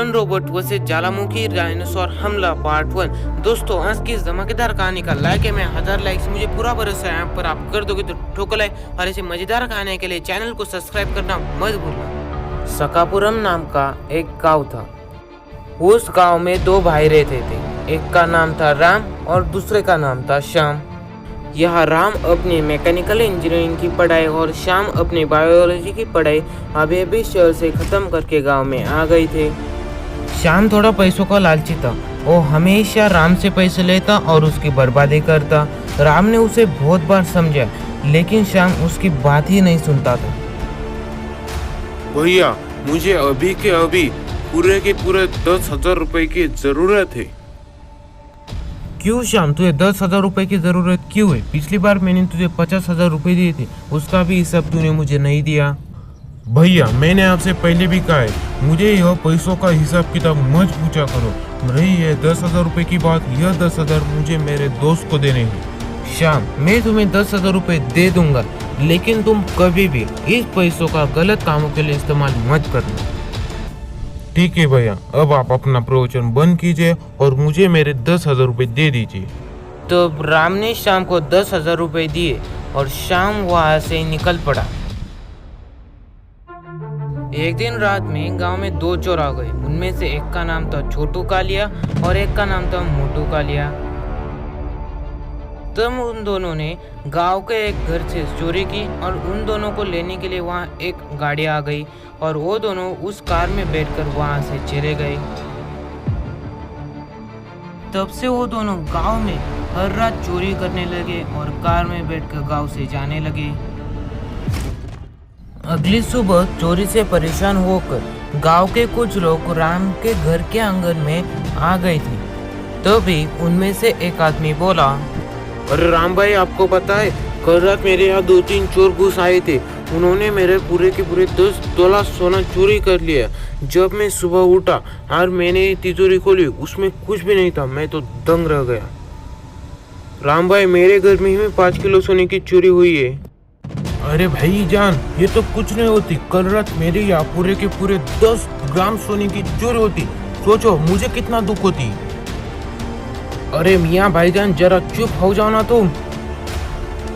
Human robot versus ज्वालामुखी dinosaur हमला part 1। दोस्तों आज की इस धमाकेदार कहानी का लाइक है मैं 1000 लाइक्स मुझे पूरा भरोसा है यहाँ पर आप कर दोगे तो ठोको लाइक, और ऐसे मजेदार कहानी के लिए चैनल को सब्सक्राइब करना मत भूलना। सकापुरम नाम का एक गांव था। उस गांव में दो भाई रहते थे, एक का नाम था राम और दूसरे का नाम था श्याम। यह राम अपनी मैकेनिकल इंजीनियरिंग की पढ़ाई और श्याम अपनी बायोलॉजी की पढ़ाई अभी शहर से खत्म करके गांव में आ गए थे। श्याम थोड़ा पैसों का लालची था, वो हमेशा राम से पैसे लेता और उसकी बर्बादी करता। राम ने उसे बहुत बार समझा लेकिन श्याम उसकी बात ही नहीं सुनता था। भैया मुझे अभी के अभी पूरे के पूरे 10,000 रुपए की जरूरत है। क्यों श्याम, तुझे 10,000 रुपए की जरूरत क्यों है? पिछली बार मैंने तुझे 50,000 रुपए दिए थे, उसका भी हिसाब तूने मुझे नहीं दिया। भैया मैंने आपसे पहले भी कहा है, मुझे यह पैसों का हिसाब किताब मत पूछा करो। रही है 10,000 रुपए की बात, यह 10,000 मुझे मेरे दोस्त को देने हैं। श्याम, मैं तुम्हें 10,000 रुपए दे दूंगा लेकिन तुम कभी भी इस पैसों का गलत कामों के लिए इस्तेमाल मत करना। ठीक है भैया, अब आप अपना प्रवचन बंद कीजिए और मुझे मेरे 10,000 रुपए दे दीजिए। तो राम ने श्याम को 10,000 रुपए दिए और श्याम वहां से निकल पड़ा। एक दिन रात में गांव में दो चोर आ गए। उनमें से एक का नाम था छोटू कालिया और एक का नाम था मोटू कालिया। तब उन दोनों ने गांव के एक घर से चोरी की और उन दोनों को लेने के लिए वहां एक गाड़ी आ गई और वो दोनों उस कार में बैठकर वहां से चले गए। तब से वो दोनों गांव में हर रात चोरी करने लगे और कार में बैठकर गांव से जाने लगे। अगली सुबह चोरी से परेशान होकर गांव के कुछ लोग राम के घर के आंगन में आ गए थे। तभी उनमें से एक आदमी बोला, अरे राम भाई, आपको पता है कल रात मेरे यहाँ 2-3 चोर घुस आए थे। उन्होंने मेरे पूरे के पूरे 10 तोला सोना चोरी कर लिया। जब मैं सुबह उठा और मैंने तिजोरी खोली, उसमें कुछ भी नहीं था। मैं तो दंग रह गया। राम भाई, मेरे घर में ही 5 किलो सोने की चोरी हुई है। अरे भाई जान, ये तो कुछ नहीं होती। कल रात मेरे यहाँ पूरे के पूरे 10 ग्राम सोने की चोरी होती। सोचो मुझे कितना दुख होती। अरे मियाँ भाईजान, जरा चुप हो जाओ ना तुम।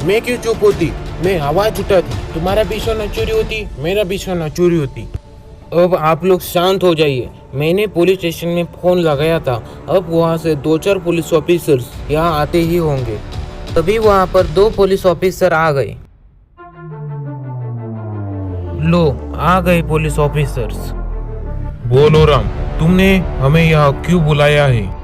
मैं क्यों चुप होती? मैं आवाज उठाती, तुम्हारा भी सोना चोरी होती, मेरा भी सोना चोरी होती। अब आप लोग शांत हो जाइए। मैंने पुलिस स्टेशन में फोन लगाया था, अब वहाँ से 2-4 पुलिस ऑफिसर्स यहाँ आते ही होंगे। तभी वहाँ पर 2 पुलिस ऑफिसर आ गए। लो, आ गए पुलिस ऑफिसर्स। बोलो राम, तुमने हमें यहाँ क्यों बुलाया है?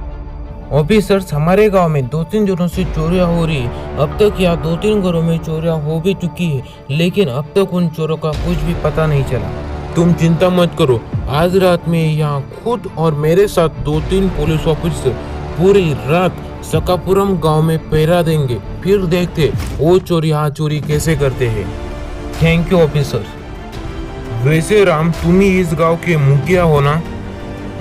ऑफिसर्स, हमारे गांव में 2-3 दिनों से चोरियां हो रही है। अब तक यहाँ 2-3 घरों में चोरियां हो भी चुकी है लेकिन अब तक उन चोरों का कुछ भी पता नहीं चला। तुम चिंता मत करो, आज रात में यहाँ खुद और मेरे साथ 2-3 पुलिस ऑफिसर पूरी रात सकापुरम गांव में पहरा देंगे। फिर देखते वो चोर यहाँ चोरी कैसे करते हैं। Thank you officer. वैसे राम, तुम ही इस गांव के मुखिया हो ना?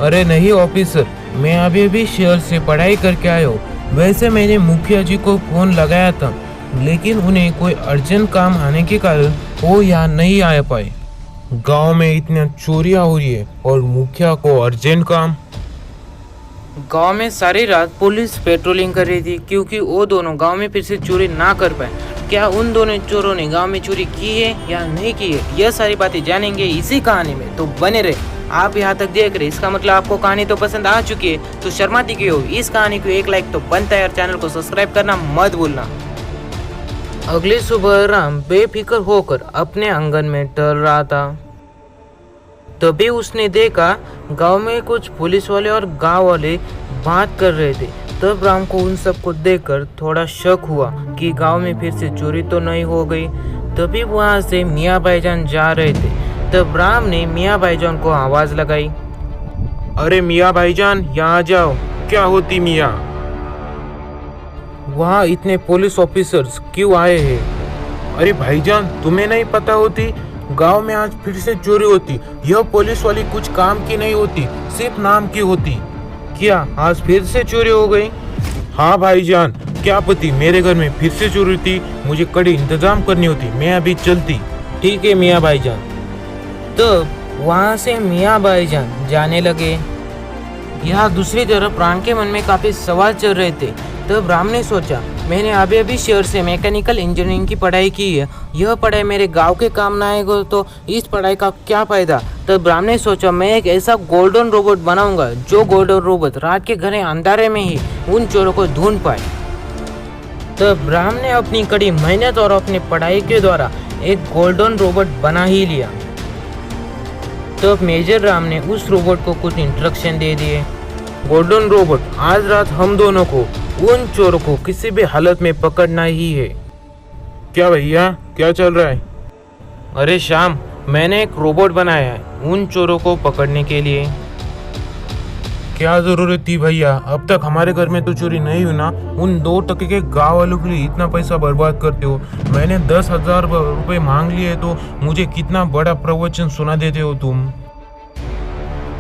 अरे नहीं ऑफिसर, मैं अभी शहर से पढ़ाई करके आया हूँ। वैसे मैंने मुखिया जी को फोन लगाया था लेकिन उन्हें कोई अर्जेंट काम आने के कारण वो यहाँ नहीं आ पाए। गांव में इतनी चोरियां हो रही है और मुखिया को अर्जेंट काम? गांव में सारी रात पुलिस पेट्रोलिंग कर रही थी क्योंकि वो दोनों गांव में फिर से चोरी ना कर पाए। क्या उन दोनों चोरों ने गांव में चोरी की है या नहीं की है, यह सारी बातें जानेंगे इसी कहानी में, तो बने रहे। आप यहाँ तक देख रहे, इसका मतलब आपको कहानी तो पसंद आ चुकी है। तो शर्माती क्यों हो? इस कहानी को एक लाइक तो बनता है और चैनल को सब्सक्राइब करना मत भूलना। अगली सुबह राम बेफिक्र होकर अपने आंगन में टहल रहा था। तभी उसने देखा गांव में कुछ पुलिस वाले और गांव वाले बात कर रहे थे। तब राम को उन सबको देखकर थोड़ा शक हुआ कि गांव में फिर से चोरी तो नहीं हो गई। तभी वहां से मियाँ भाईजान जा रहे थे। तब राम ने मियाँ भाईजान को आवाज लगाई, अरे मियाँ भाईजान, यहाँ जाओ। क्या होती मियाँ? वहाँ इतने पुलिस ऑफिसर्स क्यों आए हैं? अरे भाईजान, तुम्हें नहीं पता होती? गांव में आज फिर से चोरी होती। यह पुलिस वाली कुछ काम की नहीं होती, सिर्फ नाम की होती। क्या आज फिर से चोरी हो गई? हाँ भाईजान, क्या पति मेरे घर में फिर से चोरी थी। मुझे कड़ी इंतजाम करनी होती, मैं अभी चलती। ठीक है मियाँ भाईजान। तब वहाँ से मियाँ भाईजान जाने लगे। यहाँ दूसरी तरफ राम के मन में काफी सवाल चल रहे थे। तब राम ने सोचा, मैंने अभी अभी शहर से मैकेनिकल इंजीनियरिंग की पढ़ाई की है, यह पढ़ाई मेरे गांव के काम ना आएगा तो इस पढ़ाई का क्या फायदा। तब राम ने सोचा, मैं एक ऐसा गोल्डन रोबोट बनाऊंगा जो गोल्डन रोबोट रात के घने अंधारे में ही उन चोरों को ढूंढ पाए। तब राम ने अपनी कड़ी मेहनत और अपनी पढ़ाई के द्वारा एक गोल्डन रोबोट बना ही लिया। तब मेजर राम ने उस रोबोट को कुछ इंस्ट्रक्शन दे दिए। गोल्डन रोबोट, आज रात हम दोनों को उन चोरों को किसी भी हालत में पकड़ना ही है। क्या भैया, क्या चल रहा है? अरे श्याम, मैंने एक रोबोट बनाया है उन चोरों को पकड़ने के लिए। क्या जरूरत थी भैया? अब तक हमारे घर में तो चोरी नहीं हुई ना। उन 2 टके के गाँव वालों के लिए इतना पैसा बर्बाद करते हो। मैंने 10,000 रुपए मांग लिए तो मुझे कितना बड़ा प्रवचन सुना देते हो तुम।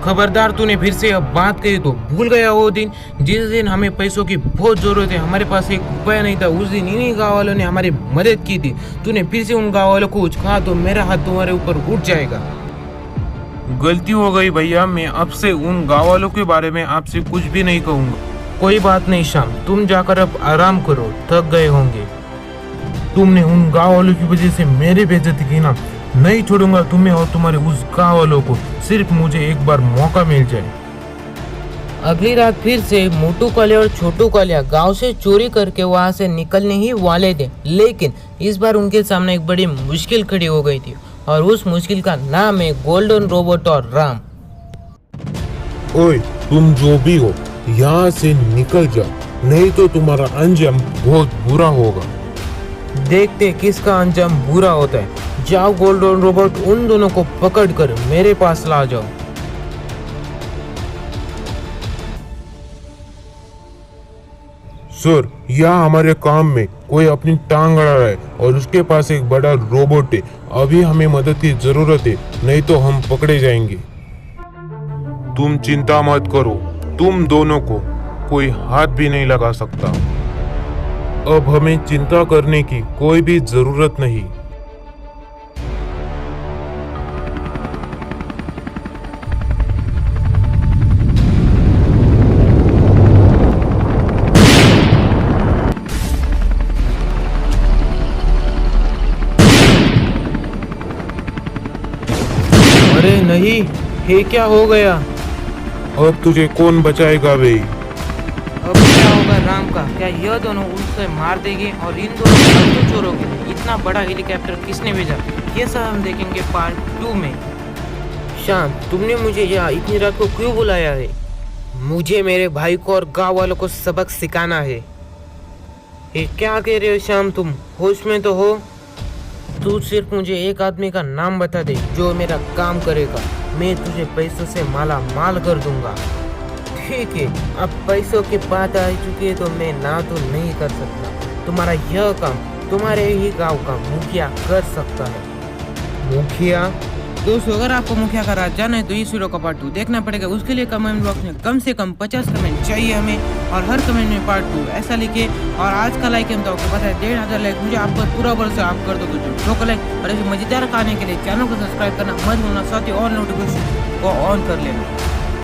खबरदार, तूने फिर से अब बात कही तो भूल गया वो दिन जिस दिन हमें पैसों की बहुत जरूरत है, हमारे पास 1 रुपया नहीं था। उस दिन इन्हीं गाँव वालों ने हमारी मदद की थी। तूने फिर से उन गाँव वालों को कुछ कहा तो मेरा हाथ तुम्हारे ऊपर उठ जाएगा। गलती हो गई भैया, मैं अब से उन गाँव वालों के बारे में आपसे कुछ भी नहीं कहूँगा। कोई बात नहीं श्याम, तुम जाकर अब आराम करो, थक गए होंगे। तुमने उन गाँव वालों की वजह से मेरी बेइज्जती की ना, नहीं छोड़ूंगा तुम्हें और तुम्हारे उस गाँव वालों को, सिर्फ मुझे एक बार मौका मिल जाए। अगली रात फिर से मोटू कालिया और छोटू कालिया गांव से चोरी करके वहां से निकलने ही वाले थे, लेकिन इस बार उनके सामने एक बड़ी मुश्किल खड़ी हो गई थी और उस मुश्किल का नाम है गोल्डन रोबोट और राम। ओए, तुम जो भी हो यहाँ से निकल जाओ, नहीं तो तुम्हारा अंजाम बहुत बुरा होगा। देखते किसका अंजाम बुरा होता है। जाओ गोल्डन रोबोट, उन दोनों को पकड़कर मेरे पास ला जाओ। सर, यहाँ हमारे काम में कोई अपनी टांग अड़ा रहा है और उसके पास एक बड़ा रोबोट है। अभी हमें मदद की जरूरत है, नहीं तो हम पकड़े जाएंगे। तुम चिंता मत करो, तुम दोनों को कोई हाथ भी नहीं लगा सकता। अब हमें चिंता करने की कोई भी जरूरत नहीं। अरे नहीं, ये क्या हो गया? अब तुझे कौन बचाएगा भाई? अब क्या होगा राम का? क्या यह दोनों उससे मार देंगे? और इन दोनों फालतू चोरों के लिए इतना बड़ा हेलीकॉप्टर किसने भेजा? ये सब हम देखेंगे पार्ट 2 में। श्याम, तुमने मुझे यहाँ इतनी रात को क्यों बुलाया है? मुझे मेरे भाई को और गाँव वालों को सबक सिखाना है। ये क्या कह रहे हो श्याम, तुम होश में तो हो? तू सिर्फ मुझे एक आदमी का नाम बता दे जो मेरा काम करेगा, मैं तुझे पैसों से माला माल कर दूंगा। ठीक है, अब पैसों की बात आ चुकी है तो मैं ना तो नहीं कर सकता। तुम्हारा यह काम तुम्हारे ही गांव का मुखिया कर सकता है। मुखिया? दोस्तों, अगर आपको मुखिया का राज जानना है तो इस वीडियो का पार्ट 2 देखना पड़ेगा। उसके लिए कमेंट बॉक्स में कम से कम 50 कमेंट चाहिए हमें, और हर कमेंट में पार्ट 2 ऐसा लिखे। और आज का लाइक हम तो आपको पता है 1500 लाइक, मुझे आप पर पूरा भरोसा, आप कर दो तो ठोक लाइक। और ऐसे मजेदार खाने के लिए चैनल को सब्सक्राइब करना मत भूलना, साथ ही और नोटिफिकेशन को ऑन कर लेना।